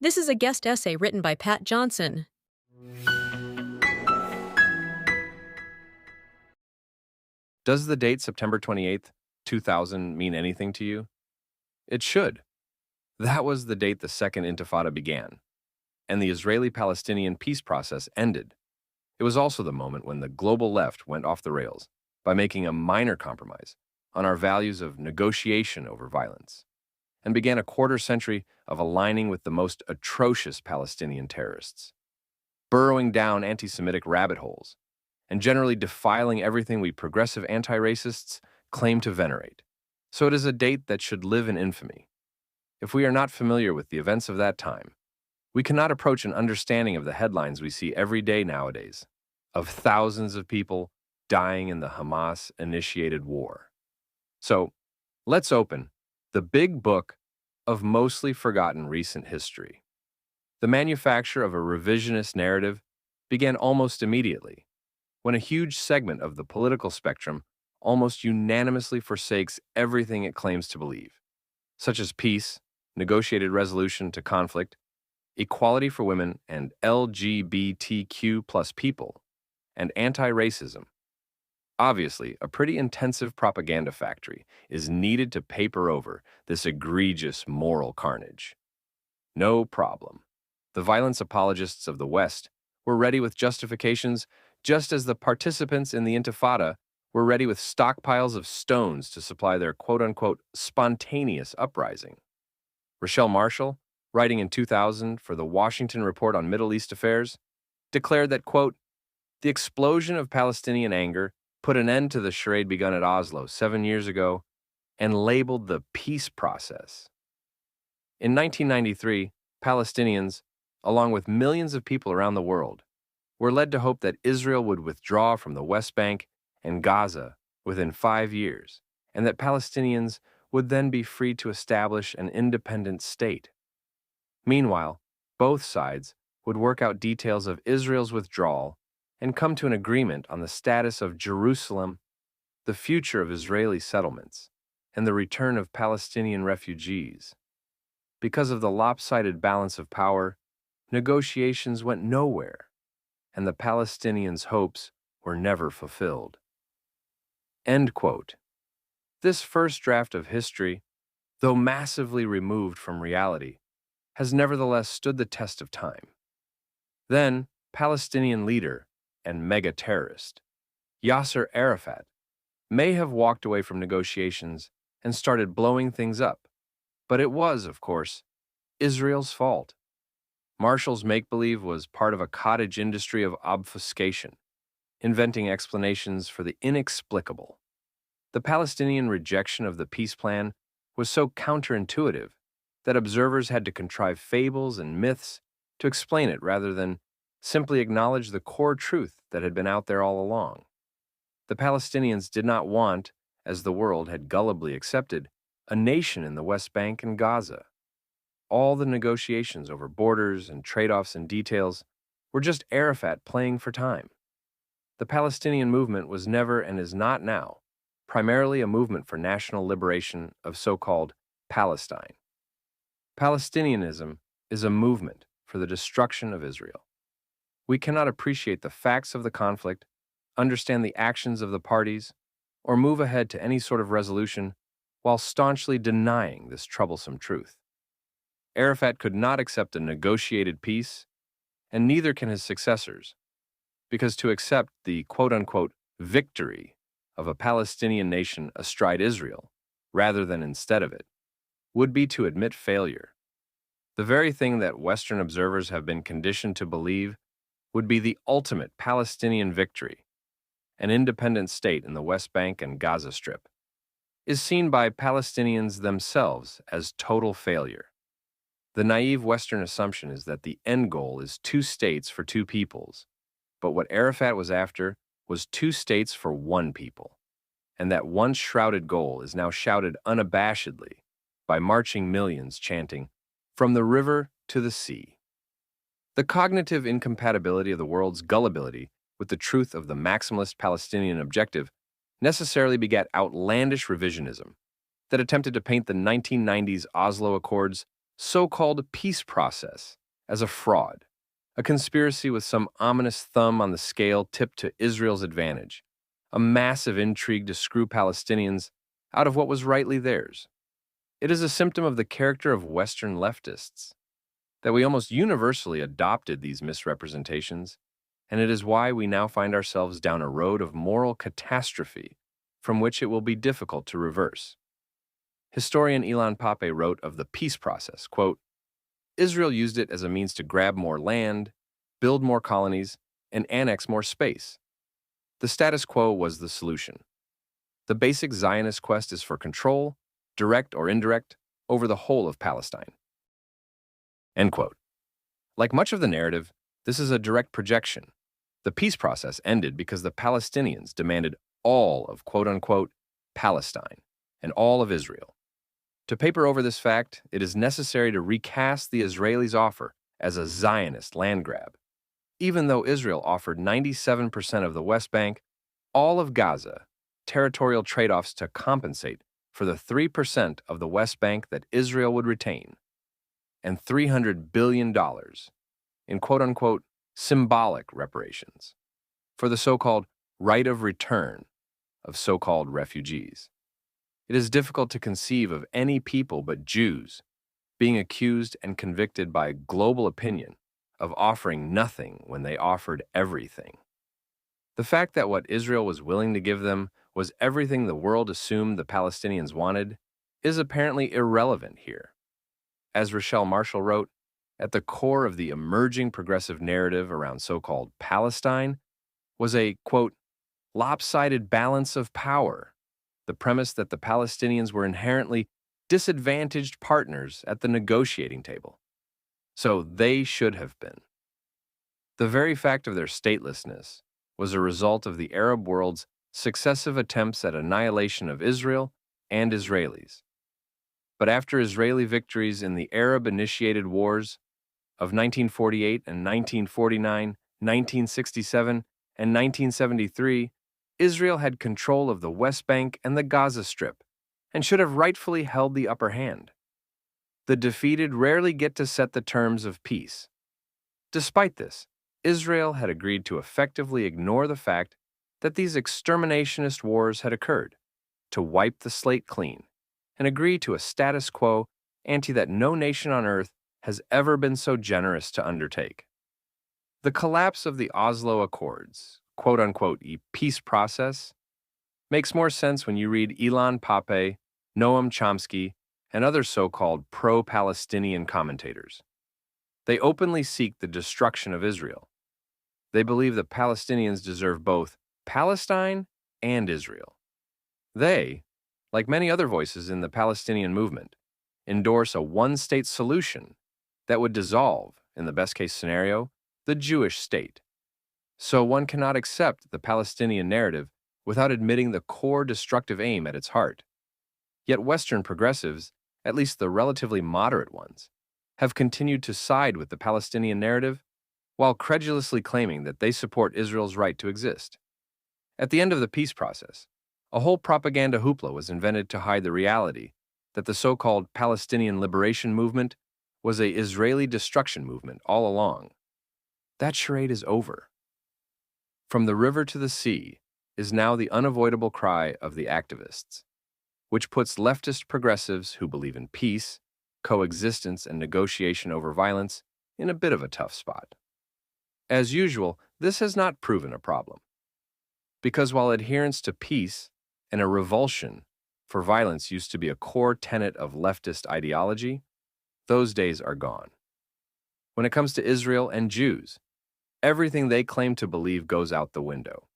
This is a guest essay written by Pat Johnson. Does the date September 28th, 2000 mean anything to you? It should. That was the date the Second Intifada began, and the Israeli-Palestinian peace process ended. It was also the moment when the global left went off the rails by making a minor compromise on our values of negotiation over violence, and began a quarter century of aligning with the most atrocious Palestinian terrorists, burrowing down anti-Semitic rabbit holes, and generally defiling everything we progressive anti-racists claim to venerate. So it is a date that should live in infamy. If we are not familiar with the events of that time, we cannot approach an understanding of the headlines we see every day nowadays, of thousands of people dying in the Hamas-initiated war. So, let's open the big book of mostly forgotten recent history. The manufacture of a revisionist narrative began almost immediately, when a huge segment of the political spectrum almost unanimously forsakes everything it claims to believe, such as peace, negotiated resolution to conflict, equality for women and LGBTQ plus people, and anti-racism. Obviously, a pretty intensive propaganda factory is needed to paper over this egregious moral carnage. No problem. The violence apologists of the West were ready with justifications, just as the participants in the Intifada were ready with stockpiles of stones to supply their quote-unquote spontaneous uprising. Rochelle Marshall, writing in 2000 for the Washington Report on Middle East Affairs, declared that, quote, the explosion of Palestinian anger put an end to the charade begun at Oslo 7 years ago and labeled the peace process. In 1993, Palestinians, along with millions of people around the world, were led to hope that Israel would withdraw from the West Bank and Gaza within 5 years, and that Palestinians would then be free to establish an independent state. Meanwhile, both sides would work out details of Israel's withdrawal and come to an agreement on the status of Jerusalem, the future of Israeli settlements, and the return of Palestinian refugees. Because of the lopsided balance of power, negotiations went nowhere, and the Palestinians' hopes were never fulfilled. End quote. This first draft of history, though massively removed from reality, has nevertheless stood the test of time. Then, Palestinian leader and mega-terrorist Yasser Arafat may have walked away from negotiations and started blowing things up, but it was, of course, Israel's fault. Marshall's make-believe was part of a cottage industry of obfuscation, inventing explanations for the inexplicable. The Palestinian rejection of the peace plan was so counterintuitive that observers had to contrive fables and myths to explain it rather than simply acknowledge the core truth that had been out there all along. The Palestinians did not want, as the world had gullibly accepted, a nation in the West Bank and Gaza. All the negotiations over borders and trade-offs and details were just Arafat playing for time. The Palestinian movement was never and is not now primarily a movement for national liberation of so-called Palestine. Palestinianism is a movement for the destruction of Israel. We cannot appreciate the facts of the conflict, understand the actions of the parties, or move ahead to any sort of resolution while staunchly denying this troublesome truth. Arafat could not accept a negotiated peace, and neither can his successors, because to accept the quote-unquote victory of a Palestinian nation astride Israel, rather than instead of it, would be to admit failure. The very thing that Western observers have been conditioned to believe would be the ultimate Palestinian victory, an independent state in the West Bank and Gaza Strip, is seen by Palestinians themselves as total failure. The naive Western assumption is that the end goal is 2 states for 2 peoples, but what Arafat was after was 2 states for 1 people, and that once shrouded goal is now shouted unabashedly by marching millions chanting, "From the river to the sea." The cognitive incompatibility of the world's gullibility with the truth of the maximalist Palestinian objective necessarily begat outlandish revisionism that attempted to paint the 1990s Oslo Accords so-called peace process as a fraud, a conspiracy with some ominous thumb on the scale tipped to Israel's advantage, a massive intrigue to screw Palestinians out of what was rightly theirs. It is a symptom of the character of Western leftists that we almost universally adopted these misrepresentations, and it is why we now find ourselves down a road of moral catastrophe from which it will be difficult to reverse. Historian Ilan Pape wrote of the peace process, quote, Israel used it as a means to grab more land, build more colonies, and annex more space. The status quo was the solution. The basic Zionist quest is for control, direct or indirect, over the whole of Palestine. End quote. Like much of the narrative, this is a direct projection. The peace process ended because the Palestinians demanded all of quote-unquote Palestine and all of Israel. To paper over this fact, it is necessary to recast the Israelis' offer as a Zionist land grab. Even though Israel offered 97% of the West Bank, all of Gaza, territorial trade-offs to compensate for the 3% of the West Bank that Israel would retain, and $300 billion in quote-unquote symbolic reparations for the so-called right of return of so-called refugees. It is difficult to conceive of any people but Jews being accused and convicted by global opinion of offering nothing when they offered everything. The fact that what Israel was willing to give them was everything the world assumed the Palestinians wanted is apparently irrelevant here. As Rochelle Marshall wrote, at the core of the emerging progressive narrative around so-called Palestine was a, quote, lopsided balance of power, the premise that the Palestinians were inherently disadvantaged partners at the negotiating table. So they should have been. The very fact of their statelessness was a result of the Arab world's successive attempts at annihilation of Israel and Israelis. But after Israeli victories in the Arab-initiated wars of 1948 and 1949, 1967, and 1973, Israel had control of the West Bank and the Gaza Strip and should have rightfully held the upper hand. The defeated rarely get to set the terms of peace. Despite this, Israel had agreed to effectively ignore the fact that these exterminationist wars had occurred, to wipe the slate clean, and agree to a status quo ante that no nation on earth has ever been so generous to undertake. The collapse of the Oslo Accords, quote-unquote, peace process, makes more sense when you read Ilan Pape, Noam Chomsky, and other so-called pro-Palestinian commentators. They openly seek the destruction of Israel. They believe the Palestinians deserve both Palestine and Israel. They, like many other voices in the Palestinian movement, endorse a one-state solution that would dissolve, in the best-case scenario, the Jewish state. So one cannot accept the Palestinian narrative without admitting the core destructive aim at its heart. Yet Western progressives, at least the relatively moderate ones, have continued to side with the Palestinian narrative while credulously claiming that they support Israel's right to exist. At the end of the peace process, a whole propaganda hoopla was invented to hide the reality that the so-called Palestinian liberation movement was a Israeli destruction movement all along. That charade is over. From the river to the sea is now the unavoidable cry of the activists, which puts leftist progressives who believe in peace, coexistence, and negotiation over violence in a bit of a tough spot. As usual, this has not proven a problem, because while adherence to peace and a revulsion for violence used to be a core tenet of leftist ideology, those days are gone. When it comes to Israel and Jews, everything they claim to believe goes out the window.